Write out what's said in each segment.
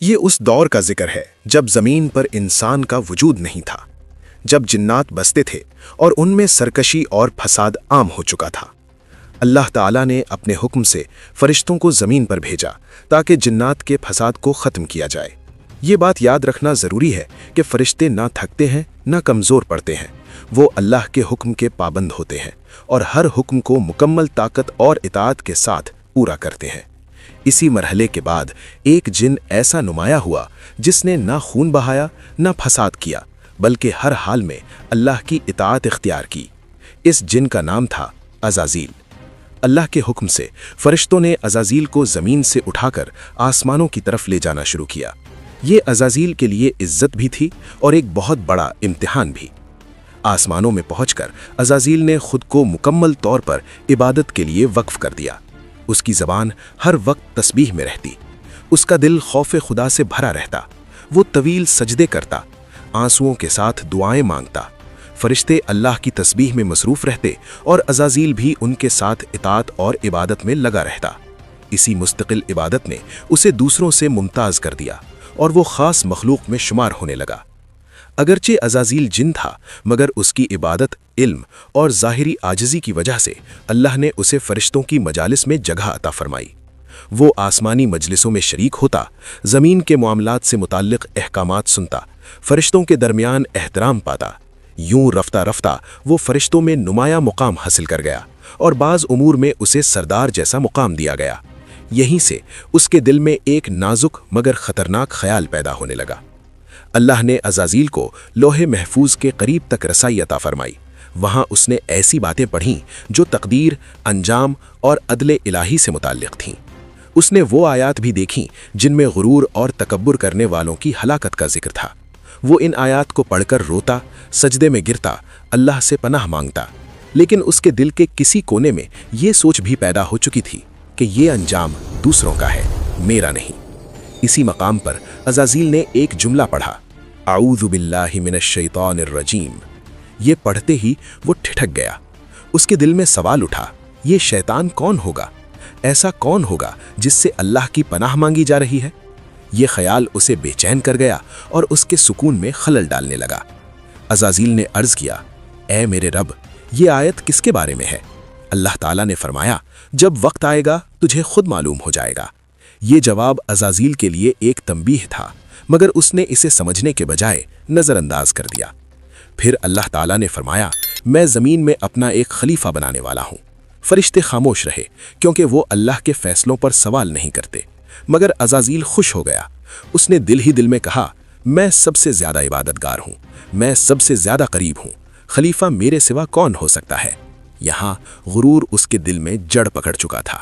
یہ اس دور کا ذکر ہے جب زمین پر انسان کا وجود نہیں تھا، جب جنات بستے تھے اور ان میں سرکشی اور فساد عام ہو چکا تھا۔ اللہ تعالیٰ نے اپنے حکم سے فرشتوں کو زمین پر بھیجا تاکہ جنات کے فساد کو ختم کیا جائے۔ یہ بات یاد رکھنا ضروری ہے کہ فرشتے نہ تھکتے ہیں نہ کمزور پڑتے ہیں، وہ اللہ کے حکم کے پابند ہوتے ہیں اور ہر حکم کو مکمل طاقت اور اطاعت کے ساتھ پورا کرتے ہیں۔ اسی مرحلے کے بعد ایک جن ایسا نمایاں ہوا جس نے نہ خون بہایا نہ فساد کیا، بلکہ ہر حال میں اللہ کی اطاعت اختیار کی۔ اس جن کا نام تھا عزازیل۔ اللہ کے حکم سے فرشتوں نے عزازیل کو زمین سے اٹھا کر آسمانوں کی طرف لے جانا شروع کیا۔ یہ عزازیل کے لیے عزت بھی تھی اور ایک بہت بڑا امتحان بھی۔ آسمانوں میں پہنچ کر عزازیل نے خود کو مکمل طور پر عبادت کے لیے وقف کر دیا۔ اس کی زبان ہر وقت تسبیح میں رہتی، اس کا دل خوف خدا سے بھرا رہتا، وہ طویل سجدے کرتا، آنسوؤں کے ساتھ دعائیں مانگتا۔ فرشتے اللہ کی تسبیح میں مصروف رہتے اور عزازیل بھی ان کے ساتھ اطاعت اور عبادت میں لگا رہتا۔ اسی مستقل عبادت نے اسے دوسروں سے ممتاز کر دیا اور وہ خاص مخلوق میں شمار ہونے لگا۔ اگرچہ عزازیل جن تھا، مگر اس کی عبادت، علم اور ظاہری عاجزی کی وجہ سے اللہ نے اسے فرشتوں کی مجالس میں جگہ عطا فرمائی۔ وہ آسمانی مجلسوں میں شریک ہوتا، زمین کے معاملات سے متعلق احکامات سنتا، فرشتوں کے درمیان احترام پاتا۔ یوں رفتہ رفتہ وہ فرشتوں میں نمایاں مقام حاصل کر گیا اور بعض امور میں اسے سردار جیسا مقام دیا گیا۔ یہیں سے اس کے دل میں ایک نازک مگر خطرناک خیال پیدا ہونے لگا۔ اللہ نے عزازیل کو لوح محفوظ کے قریب تک رسائی عطا فرمائی۔ وہاں اس نے ایسی باتیں پڑھیں جو تقدیر، انجام اور عدل الہی سے متعلق تھیں۔ اس نے وہ آیات بھی دیکھیں جن میں غرور اور تکبر کرنے والوں کی ہلاکت کا ذکر تھا۔ وہ ان آیات کو پڑھ کر روتا، سجدے میں گرتا، اللہ سے پناہ مانگتا، لیکن اس کے دل کے کسی کونے میں یہ سوچ بھی پیدا ہو چکی تھی کہ یہ انجام دوسروں کا ہے، میرا نہیں۔ اسی مقام پر عزازیل نے ایک جملہ پڑھا، اعوذ باللہ من الشیطان الرجیم۔ یہ پڑھتے ہی وہ ٹھٹک گیا۔ اس کے دل میں سوال اٹھا، یہ شیطان کون ہوگا؟ ایسا کون ہوگا جس سے اللہ کی پناہ مانگی جا رہی ہے؟ یہ خیال اسے بے چین کر گیا اور اس کے سکون میں خلل ڈالنے لگا۔ عزازیل نے عرض کیا، اے میرے رب، یہ آیت کس کے بارے میں ہے؟ اللہ تعالیٰ نے فرمایا، جب وقت آئے گا تجھے خود معلوم ہو جائے گا۔ یہ جواب عزازیل کے لیے ایک تنبیہ تھا، مگر اس نے اسے سمجھنے کے بجائے نظر انداز کر دیا۔ پھر اللہ تعالیٰ نے فرمایا، میں زمین میں اپنا ایک خلیفہ بنانے والا ہوں۔ فرشتے خاموش رہے کیونکہ وہ اللہ کے فیصلوں پر سوال نہیں کرتے، مگر عزازیل خوش ہو گیا۔ اس نے دل ہی دل میں کہا، میں سب سے زیادہ عبادت گار ہوں، میں سب سے زیادہ قریب ہوں، خلیفہ میرے سوا کون ہو سکتا ہے؟ یہاں غرور اس کے دل میں جڑ پکڑ چکا تھا۔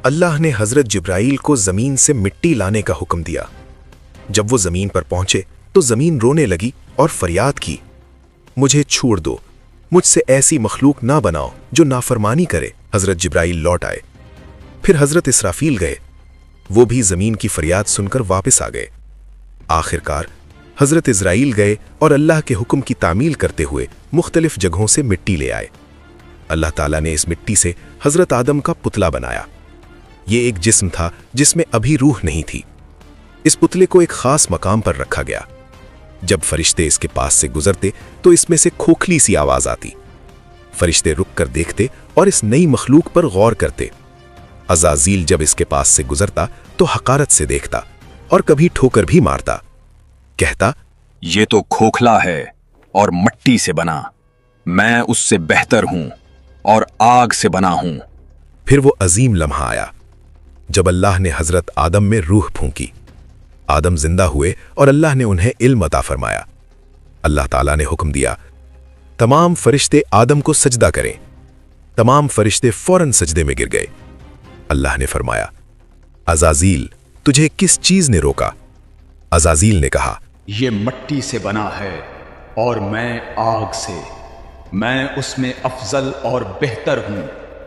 اللہ نے حضرت جبرائیل کو زمین سے مٹی لانے کا حکم دیا۔ جب وہ زمین پر پہنچے تو زمین رونے لگی اور فریاد کی، مجھے چھوڑ دو، مجھ سے ایسی مخلوق نہ بناؤ جو نافرمانی کرے۔ حضرت جبرائیل لوٹ آئے۔ پھر حضرت اسرافیل گئے، وہ بھی زمین کی فریاد سن کر واپس آ گئے۔ آخرکار حضرت اسرائیل گئے اور اللہ کے حکم کی تعمیل کرتے ہوئے مختلف جگہوں سے مٹی لے آئے۔ اللہ تعالیٰ نے اس مٹی سے حضرت آدم کا پتلا بنایا۔ یہ ایک جسم تھا جس میں ابھی روح نہیں تھی۔ اس پتلے کو ایک خاص مقام پر رکھا گیا۔ جب فرشتے اس کے پاس سے گزرتے تو اس میں سے کھوکھلی سی آواز آتی۔ فرشتے رک کر دیکھتے اور اس نئی مخلوق پر غور کرتے۔ عزازیل جب اس کے پاس سے گزرتا تو حقارت سے دیکھتا اور کبھی ٹھوکر بھی مارتا، کہتا، یہ تو کھوکھلا ہے اور مٹی سے بنا، میں اس سے بہتر ہوں اور آگ سے بنا ہوں۔ پھر وہ عظیم لمحہ آیا جب اللہ نے حضرت آدم میں روح پھونکی۔ آدم زندہ ہوئے اور اللہ نے انہیں علم عطا فرمایا۔ اللہ تعالیٰ نے حکم دیا، تمام فرشتے آدم کو سجدہ کریں۔ تمام فرشتے فوراً سجدے میں گر گئے۔ اللہ نے فرمایا، عزازیل، تجھے کس چیز نے روکا؟ عزازیل نے کہا، یہ مٹی سے بنا ہے اور میں آگ سے، میں اس میں افضل اور بہتر ہوں۔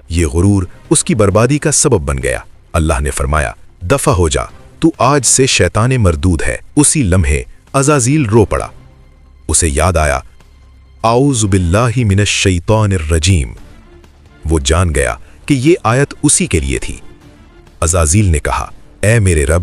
یہ غرور اس کی بربادی کا سبب بن گیا۔ اللہ نے فرمایا، دفع ہو جا، تو آج سے شیطان مردود ہے۔ اسی لمحے عزازیل رو پڑا۔ اسے یاد آیا، اعوذ باللہ من الشیطان الرجیم۔ وہ جان گیا کہ یہ آیت اسی کے لیے تھی۔ عزازیل نے کہا، اے میرے رب،